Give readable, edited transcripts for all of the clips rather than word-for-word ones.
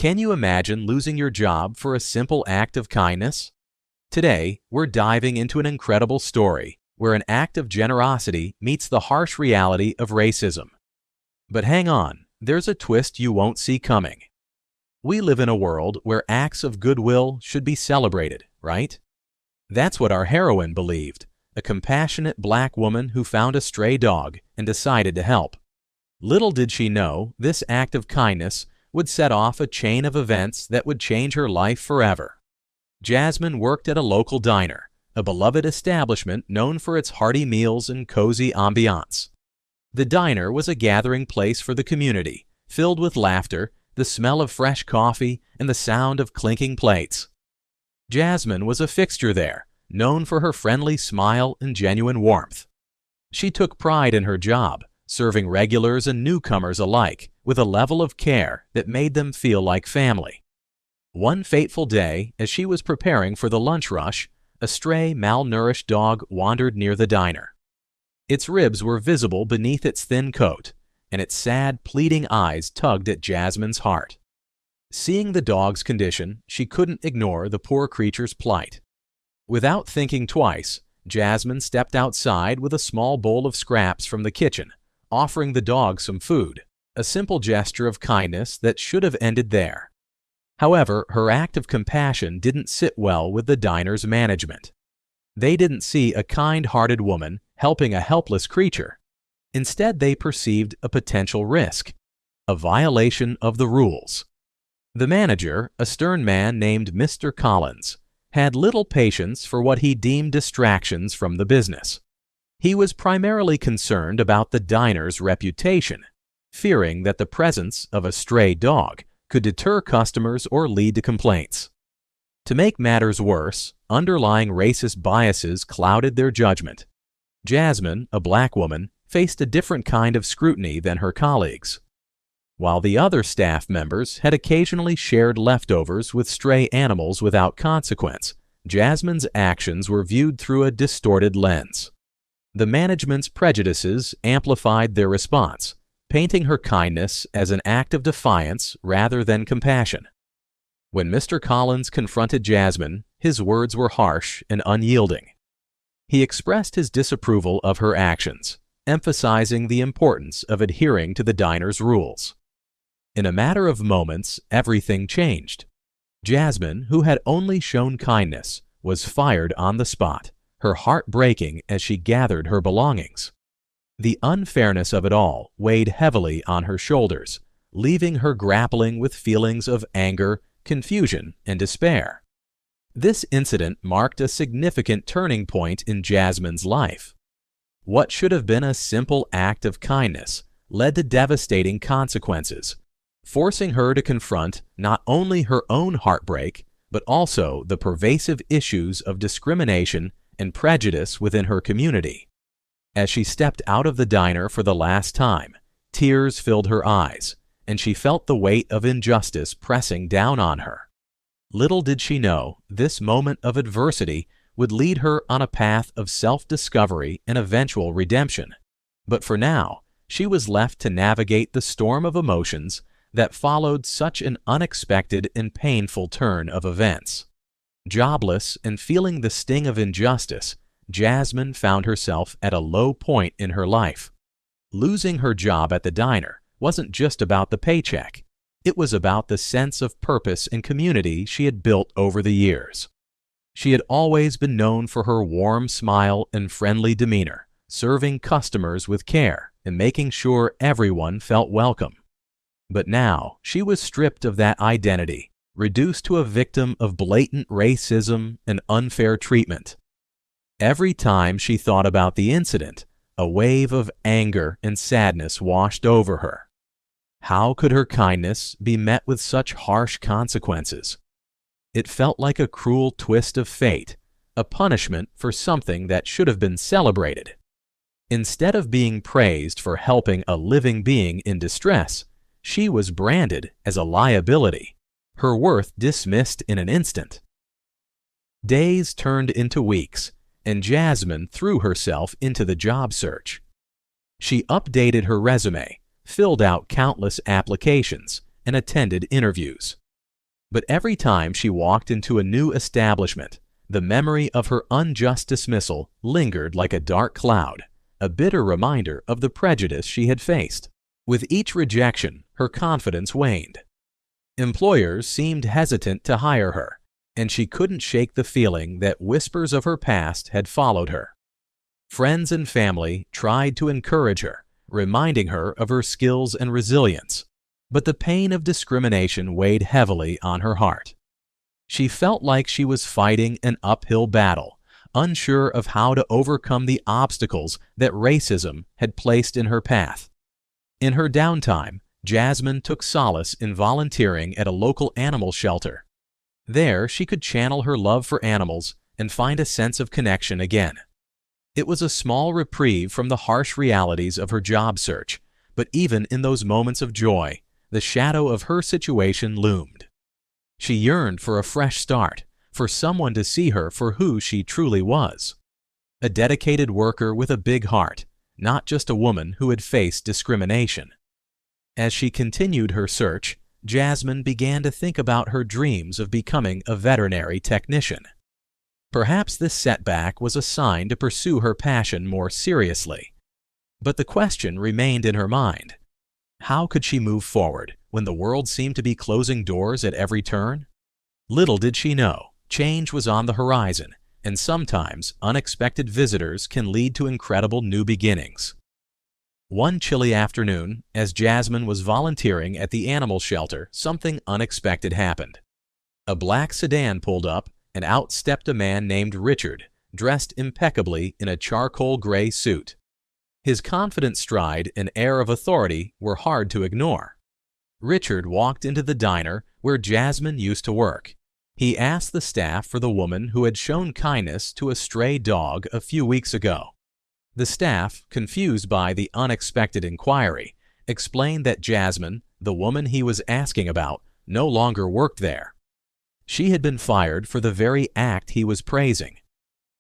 Can you imagine losing your job for a simple act of kindness? Today, we're diving into an incredible story where an act of generosity meets the harsh reality of racism. But hang on, there's a twist you won't see coming. We live in a world where acts of goodwill should be celebrated, right? That's what our heroine believed, a compassionate black woman who found a stray dog and decided to help. Little did she know this act of kindness would set off a chain of events that would change her life forever. Jasmine worked at a local diner, a beloved establishment known for its hearty meals and cozy ambiance. The diner was a gathering place for the community, filled with laughter, the smell of fresh coffee, and the sound of clinking plates. Jasmine was a fixture there, known for her friendly smile and genuine warmth. She took pride in her job, serving regulars and newcomers alike with a level of care that made them feel like family. One fateful day, as she was preparing for the lunch rush, a stray, malnourished dog wandered near the diner. Its ribs were visible beneath its thin coat, and its sad, pleading eyes tugged at Jasmine's heart. Seeing the dog's condition, she couldn't ignore the poor creature's plight. Without thinking twice, Jasmine stepped outside with a small bowl of scraps from the kitchen, offering the dog some food, a simple gesture of kindness that should have ended there. However, her act of compassion didn't sit well with the diner's management. They didn't see a kind-hearted woman helping a helpless creature. Instead, they perceived a potential risk, a violation of the rules. The manager, a stern man named Mr. Collins, had little patience for what he deemed distractions from the business. He was primarily concerned about the diner's reputation, fearing that the presence of a stray dog could deter customers or lead to complaints. To make matters worse, underlying racist biases clouded their judgment. Jasmine, a black woman, faced a different kind of scrutiny than her colleagues. While the other staff members had occasionally shared leftovers with stray animals without consequence, Jasmine's actions were viewed through a distorted lens. The management's prejudices amplified their response, painting her kindness as an act of defiance rather than compassion. When Mr. Collins confronted Jasmine, his words were harsh and unyielding. He expressed his disapproval of her actions, emphasizing the importance of adhering to the diner's rules. In a matter of moments, everything changed. Jasmine, who had only shown kindness, was fired on the spot, her heart breaking as she gathered her belongings. The unfairness of it all weighed heavily on her shoulders, leaving her grappling with feelings of anger, confusion, and despair. This incident marked a significant turning point in Jasmine's life. What should have been a simple act of kindness led to devastating consequences, forcing her to confront not only her own heartbreak, but also the pervasive issues of discrimination and prejudice within her community. As she stepped out of the diner for the last time, tears filled her eyes, and she felt the weight of injustice pressing down on her. Little did she know this moment of adversity would lead her on a path of self-discovery and eventual redemption. But for now, she was left to navigate the storm of emotions that followed such an unexpected and painful turn of events. Jobless and feeling the sting of injustice, Jasmine found herself at a low point in her life. Losing her job at the diner wasn't just about the paycheck. It was about the sense of purpose and community she had built over the years. She had always been known for her warm smile and friendly demeanor, serving customers with care and making sure everyone felt welcome. But now she was stripped of that identity, reduced to a victim of blatant racism and unfair treatment. Every time she thought about the incident, a wave of anger and sadness washed over her. How could her kindness be met with such harsh consequences? It felt like a cruel twist of fate, a punishment for something that should have been celebrated. Instead of being praised for helping a living being in distress, she was branded as a liability, her worth dismissed in an instant. Days turned into weeks, and Jasmine threw herself into the job search. She updated her resume, filled out countless applications, and attended interviews. But every time she walked into a new establishment, the memory of her unjust dismissal lingered like a dark cloud, a bitter reminder of the prejudice she had faced. With each rejection, her confidence waned. Employers seemed hesitant to hire her, and she couldn't shake the feeling that whispers of her past had followed her. Friends and family tried to encourage her, reminding her of her skills and resilience, but the pain of discrimination weighed heavily on her heart. She felt like she was fighting an uphill battle, unsure of how to overcome the obstacles that racism had placed in her path. In her downtime, Jasmine took solace in volunteering at a local animal shelter. There, she could channel her love for animals and find a sense of connection again. It was a small reprieve from the harsh realities of her job search, but even in those moments of joy, the shadow of her situation loomed. She yearned for a fresh start, for someone to see her for who she truly was. A dedicated worker with a big heart, not just a woman who had faced discrimination. As she continued her search, Jasmine began to think about her dreams of becoming a veterinary technician. Perhaps this setback was a sign to pursue her passion more seriously. But the question remained in her mind. How could she move forward when the world seemed to be closing doors at every turn? Little did she know, change was on the horizon, and sometimes unexpected visitors can lead to incredible new beginnings. One chilly afternoon, as Jasmine was volunteering at the animal shelter, something unexpected happened. A black sedan pulled up, and out stepped a man named Richard, dressed impeccably in a charcoal gray suit. His confident stride and air of authority were hard to ignore. Richard walked into the diner where Jasmine used to work. He asked the staff for the woman who had shown kindness to a stray dog a few weeks ago. The staff, confused by the unexpected inquiry, explained that Jasmine, the woman he was asking about, no longer worked there. She had been fired for the very act he was praising.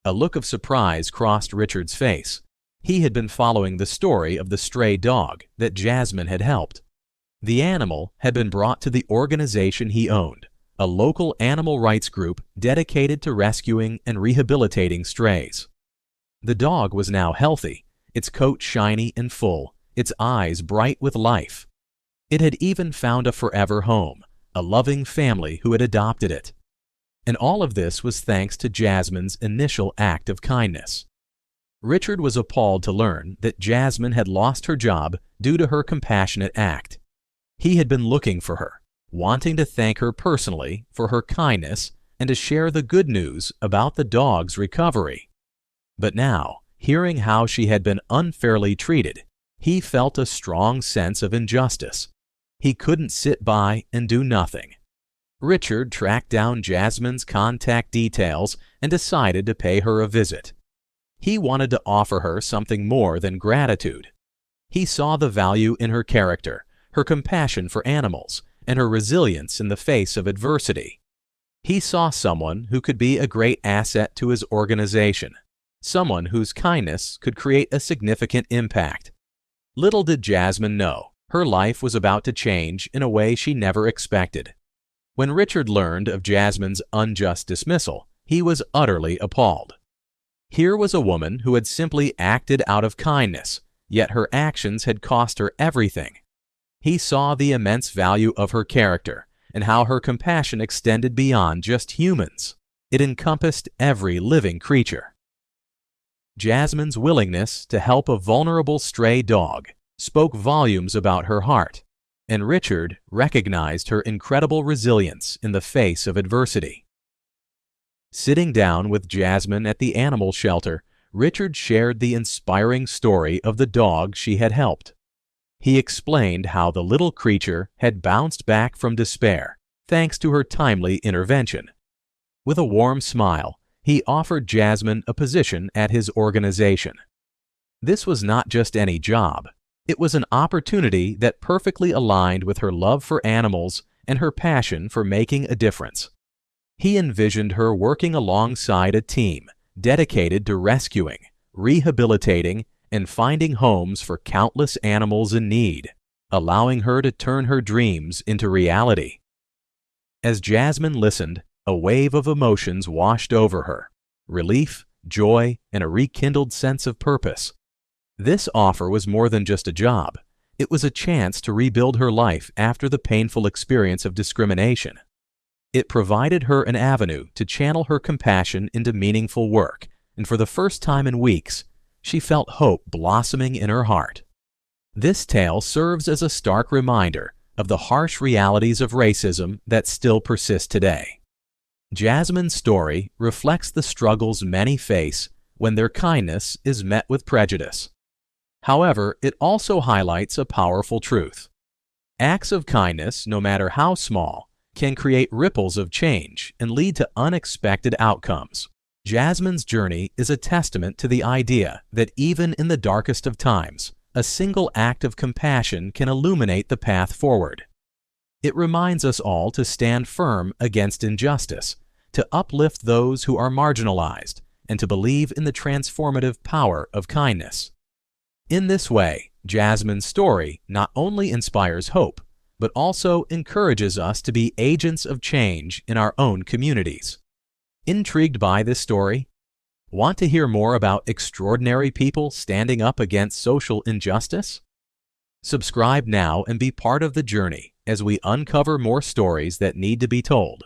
A look of surprise crossed Richard's face. He had been following the story of the stray dog that Jasmine had helped. The animal had been brought to the organization he owned, a local animal rights group dedicated to rescuing and rehabilitating strays. The dog was now healthy, its coat shiny and full, its eyes bright with life. It had even found a forever home, a loving family who had adopted it. And all of this was thanks to Jasmine's initial act of kindness. Richard was appalled to learn that Jasmine had lost her job due to her compassionate act. He had been looking for her, wanting to thank her personally for her kindness and to share the good news about the dog's recovery. But now, hearing how she had been unfairly treated, he felt a strong sense of injustice. He couldn't sit by and do nothing. Richard tracked down Jasmine's contact details and decided to pay her a visit. He wanted to offer her something more than gratitude. He saw the value in her character, her compassion for animals, and her resilience in the face of adversity. He saw someone who could be a great asset to his organization, someone whose kindness could create a significant impact. Little did Jasmine know, her life was about to change in a way she never expected. When Richard learned of Jasmine's unjust dismissal, he was utterly appalled. Here was a woman who had simply acted out of kindness, yet her actions had cost her everything. He saw the immense value of her character and how her compassion extended beyond just humans. It encompassed every living creature. Jasmine's willingness to help a vulnerable stray dog spoke volumes about her heart, and Richard recognized her incredible resilience in the face of adversity. Sitting down with Jasmine at the animal shelter, Richard shared the inspiring story of the dog she had helped. He explained how the little creature had bounced back from despair thanks to her timely intervention. With a warm smile, he offered Jasmine a position at his organization. This was not just any job. It was an opportunity that perfectly aligned with her love for animals and her passion for making a difference. He envisioned her working alongside a team dedicated to rescuing, rehabilitating, and finding homes for countless animals in need, allowing her to turn her dreams into reality. As Jasmine listened, a wave of emotions washed over her: relief, joy, and a rekindled sense of purpose. This offer was more than just a job. It was a chance to rebuild her life after the painful experience of discrimination. It provided her an avenue to channel her compassion into meaningful work, and for the first time in weeks, she felt hope blossoming in her heart. This tale serves as a stark reminder of the harsh realities of racism that still persist today. Jasmine's story reflects the struggles many face when their kindness is met with prejudice. However, it also highlights a powerful truth. Acts of kindness, no matter how small, can create ripples of change and lead to unexpected outcomes. Jasmine's journey is a testament to the idea that even in the darkest of times, a single act of compassion can illuminate the path forward. It reminds us all to stand firm against injustice, to uplift those who are marginalized, and to believe in the transformative power of kindness. In this way, Jasmine's story not only inspires hope, but also encourages us to be agents of change in our own communities. Intrigued by this story? Want to hear more about extraordinary people standing up against social injustice? Subscribe now and be part of the journey as we uncover more stories that need to be told.